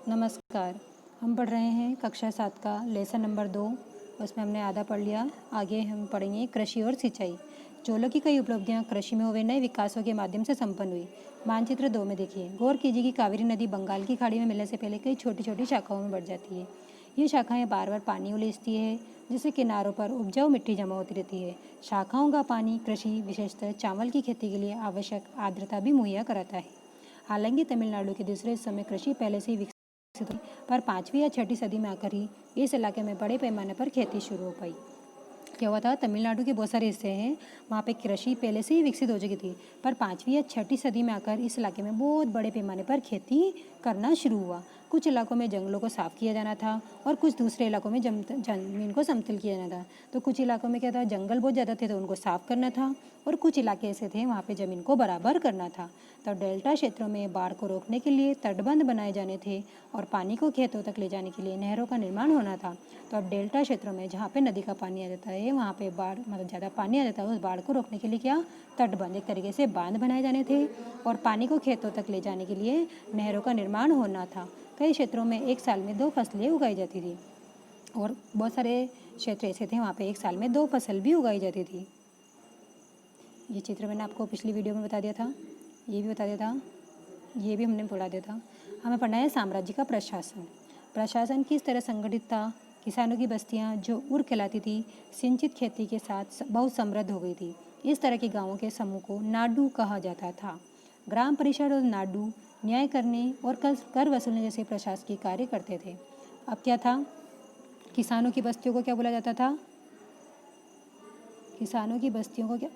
नमस्कार। हम पढ़ रहे हैं कक्षा 7 का लेसन नंबर 2। उसमें हमने आधा पढ़ लिया। आगे हम पढ़ेंगे कृषि और सिंचाई। चोलों की कई उपलब्धियां कृषि में हुए नए विकासों के माध्यम से संपन्न हुई। मानचित्र 2 में देखिए, गौर कीजिए कि कावेरी नदी बंगाल की खाड़ी में मिलने से पहले कई छोटी छोटी शाखाओं में बढ़ जाती है। ये शाखाएं बार बार पानी उलीचती है, जिससे किनारों पर उपजाऊ मिट्टी जमा होती रहती है। शाखाओं का पानी कृषि, विशेषतः चावल की खेती के लिए आवश्यक आर्द्रता भी मुहैया कराता है। हालांकि तमिलनाडु के दूसरे हिस्सों में कृषि पहले से ही विकसित हुई, पर 5वीं या 6वीं सदी में आकर ही इस इलाके में बड़े पैमाने पर खेती शुरू हो पाई। क्या हुआ था, तमिलनाडु के बहुत सारे हिस्से हैं, वहाँ पे कृषि पहले से ही विकसित हो चुकी थी, पर 5वीं या 6वीं सदी में आकर इस इलाके में बहुत बड़े पैमाने पर खेती करना शुरू हुआ। कुछ इलाकों में जंगलों को साफ किया जाना था और कुछ दूसरे इलाकों में जमीन को समतल किया जाना था। तो कुछ इलाकों में क्या था, जंगल बहुत ज़्यादा थे तो उनको साफ करना था, और कुछ इलाके ऐसे थे वहाँ पे ज़मीन को बराबर करना था। तो डेल्टा क्षेत्रों में बाढ़ को रोकने के लिए तटबंध बनाए जाने थे और पानी को खेतों तक ले जाने के लिए नहरों का निर्माण होना था। तो अब डेल्टा क्षेत्रों में जहाँ पे नदी का पानी आ जाता है, वहाँ पे बाढ़ मतलब ज़्यादा पानी आ जाता है, उस बाढ़ को रोकने के लिए क्या, तटबंध, एक तरीके से बांध बनाए जाने थे और पानी को खेतों तक ले जाने के लिए नहरों का निर्माण होना था। कई क्षेत्रों में एक साल में 2 फसलें उगाई जाती थी और बहुत सारे क्षेत्र ऐसे थे वहाँ पे एक साल में 2 फसल भी उगाई जाती थी। ये चित्र मैंने आपको पिछली वीडियो में बता दिया था, ये भी बता दिया था, ये भी हमने पढ़ा दिया था। हमें पढ़ना है साम्राज्य का प्रशासन। प्रशासन किस तरह संगठित था। किसानों की बस्तियां जो उर कहलाती थी, सिंचित खेती के साथ बहुत समृद्ध हो गई थी। इस तरह के गांवों के समूह को नाडू कहा जाता था। ग्राम परिषद और नाडू न्याय करने और कर वसूलने जैसे प्रशासकीय कार्य करते थे। अब क्या था, किसानों की बस्तियों को क्या बोला जाता था, किसानों की बस्तियों को जो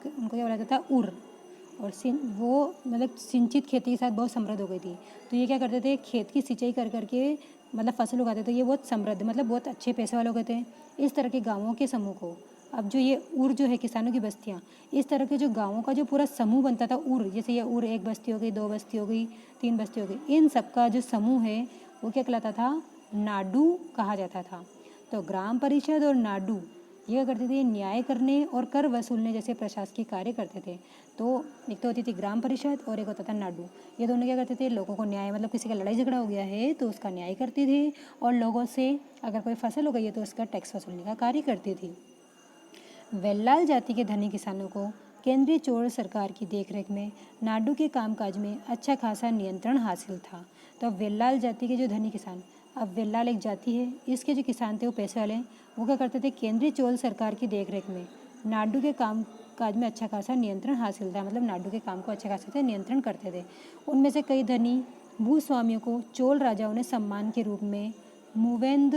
उनको क्या बोला जाता था, उर। और वो मतलब सिंचित खेती के साथ बहुत समृद्ध हो गई थी। तो ये क्या करते थे, खेत की सिंचाई कर करके मतलब फसल उगाते थे। ये बहुत समृद्ध मतलब बहुत अच्छे पैसे वाले हो गए थे। इस तरह के गाँवों के समूह को, अब जो ये उर जो है किसानों की बस्तियाँ, इस तरह के जो गाँवों का जो पूरा समूह बनता था उर, जैसे ये उर 1 बस्ती हो गई, 2 बस्ती हो गई, 3 बस्ती हो गई, इन सबका जो समूह है वो क्या कहलाता था, नाडू कहा जाता था। तो ग्राम परिषद और नाडू ये क्या करते थे, न्याय करने और कर वसूलने जैसे प्रशासकीय कार्य करते थे। तो एक तो होती थी ग्राम परिषद और एक होता था नाडू। ये दोनों क्या करते थे, लोगों को न्याय मतलब किसी का लड़ाई झगड़ा हो गया है तो उसका न्याय करती थी, और लोगों से अगर कोई फसल हो गई है तो उसका टैक्स वसूलने का कार्य करती थी। वेल्लाल जाति के धनी किसानों को केंद्रीय चोल सरकार की देखरेख में नाडू के कामकाज में अच्छा खासा नियंत्रण हासिल था। तो अब वेल्लाल जाति के जो धनी किसान, अब वेल्लाल एक जाति है, इसके जो किसान थे वो पैसे वाले, वो क्या करते थे, केंद्रीय चोल सरकार की देखरेख में नाडू के कामकाज में अच्छा खासा नियंत्रण हासिल था, मतलब नाडू के काम को अच्छा खासा से नियंत्रण करते थे। उनमें से कई धनी भूस्वामियों को चोल राजाओं ने सम्मान के रूप में मुवेंद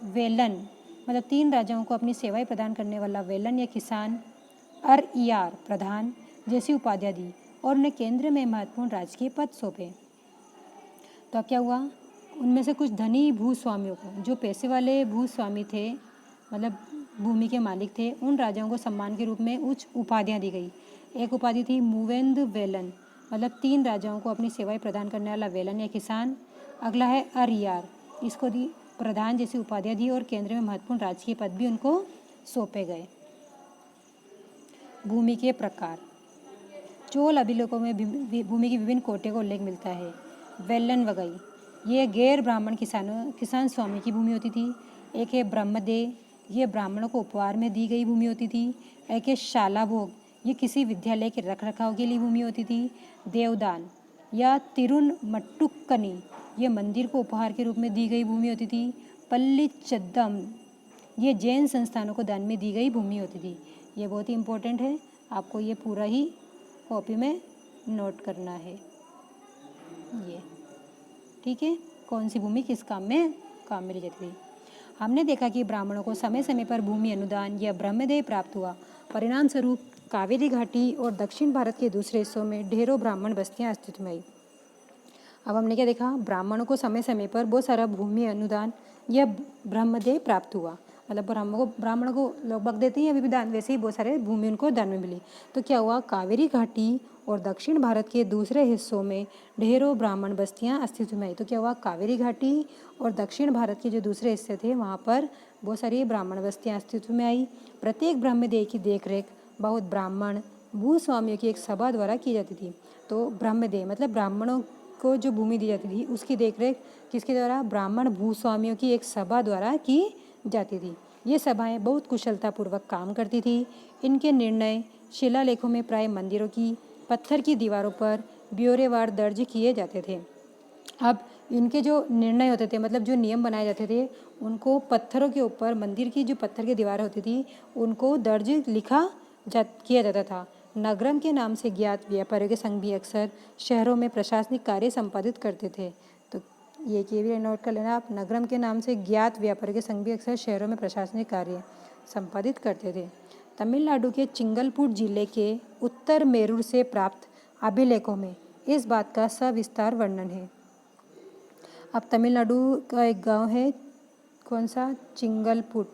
वेलन, मतलब 3 राजाओं को अपनी सेवाएं प्रदान करने वाला वेलन या किसान अर प्रधान जैसी उपाधियां दी और उन्हें केंद्र में महत्वपूर्ण राजकीय पद सौंपे। तो अब क्या हुआ, उनमें से कुछ धनी भूस्वामियों को, जो पैसे वाले भूस्वामी थे मतलब भूमि के मालिक थे, उन राजाओं को सम्मान के रूप में उच्च उपाधियां दी गई। एक उपाधि थी मुवेंद वेलन, मतलब 3 राजाओं को अपनी सेवाएं प्रदान करने वाला वेलन या किसान। अगला है अर, इसको दी प्रधान जैसी उपाधियां दी और केंद्र में महत्वपूर्ण राजकीय पद भी उनको सौंपे गए। भूमि के प्रकार, चोल अभिलेखों में भूमि की विभिन्न कोटे का उल्लेख मिलता है। वेलन वगई, ये गैर ब्राह्मण किसान स्वामी की भूमि होती थी। एक है ब्रह्मदे, ये ब्राह्मणों को उपहार में दी गई भूमि होती थी। एक है शालाभोग, ये किसी विद्यालय के रख रखाव के लिए भूमि होती थी। देवदान या तिरुनमट्टुक्कनी, ये मंदिर को उपहार के रूप में दी गई भूमि होती थी। पल्लीचद्दम, ये जैन संस्थानों को दान में दी गई भूमि होती थी। ये बहुत ही इम्पोर्टेंट है, आपको ये पूरा ही कॉपी में नोट करना है। ये ठीक है, कौन सी भूमि किस काम में ली जाती थी। हमने देखा कि ब्राह्मणों को समय समय पर भूमि अनुदान या ब्रह्मदेय प्राप्त हुआ। परिणाम स्वरूप कावेरी घाटी और दक्षिण भारत के दूसरे हिस्सों में ढेरों ब्राह्मण बस्तियां अस्तित्व में आई। अब हमने क्या देखा, ब्राह्मणों को समय समय पर बहुत सारा भूमि अनुदान या ब्रह्मदेय प्राप्त हुआ, मतलब ब्राह्मणों को लोग बक देते हैं अभी भी दान, वैसे ही बहुत सारे भूमि उनको दान में मिली। तो क्या हुआ, कावेरी घाटी और दक्षिण भारत के दूसरे हिस्सों में ढेरों ब्राह्मण बस्तियां अस्तित्व में आई। तो क्या हुआ, कावेरी घाटी और दक्षिण भारत के जो दूसरे हिस्से थे वहाँ पर बहुत सारी ब्राह्मण बस्तियां अस्तित्व में आई। प्रत्येक ब्रह्मदेय की देखरेख बहुत ब्राह्मण भूस्वामियों की एक सभा द्वारा की जाती थी। तो ब्रह्मदेव मतलब ब्राह्मणों को जो भूमि दी जाती थी उसकी देखरेख किसके द्वारा? ब्राह्मण भूस्वामियों की एक सभा द्वारा की जाती थी। ये सभाएं बहुत कुशलतापूर्वक काम करती थी। इनके निर्णय शिलालेखों में प्राय मंदिरों की पत्थर की दीवारों पर ब्यौरेवार दर्ज किए जाते थे। अब इनके जो निर्णय होते थे मतलब जो नियम बनाए जाते थे उनको पत्थरों के ऊपर, मंदिर की जो पत्थर की दीवारें होती थी उनको दर्ज किया जाता था। नगरम के नाम से ज्ञात व्यापारियों के संघ भी अक्सर शहरों में प्रशासनिक कार्य संपादित करते थे। तो ये भी नोट कर लेना आप, नगरम के नाम से ज्ञात व्यापारियों के संघ भी अक्सर शहरों में प्रशासनिक कार्य संपादित करते थे। तमिलनाडु के चिंगलपूर जिले के उत्तर मेरूर से प्राप्त अभिलेखों में इस बात का सविस्तार वर्णन है। अब तमिलनाडु का एक गांव है, कौन सा? चिंगलपुट।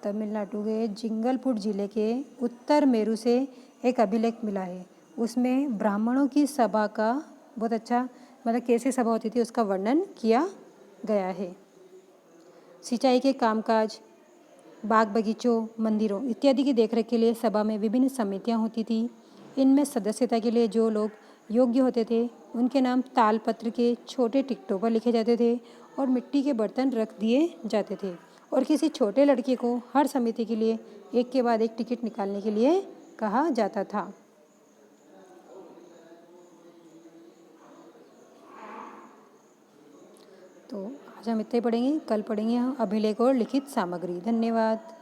तमिलनाडु के चिंगलपुट जिले के उत्तर मेरू से एक अभिलेख मिला है। उसमें ब्राह्मणों की सभा का बहुत अच्छा मतलब कैसे सभा होती थी उसका वर्णन किया गया है। सिंचाई के कामकाज, बाग बगीचों, मंदिरों इत्यादि की देखरेख के लिए सभा में विभिन्न समितियां होती थी। इनमें सदस्यता के लिए जो लोग योग्य होते थे उनके नाम तालपत्र के छोटे टिकटों पर लिखे जाते थे और मिट्टी के बर्तन रख दिए जाते थे और किसी छोटे लड़के को हर समिति के लिए एक के बाद एक टिकट निकालने के लिए कहा जाता था। तो आज हम इतना ही पढ़ेंगे, कल पढ़ेंगे हम अभिलेख और लिखित सामग्री। धन्यवाद।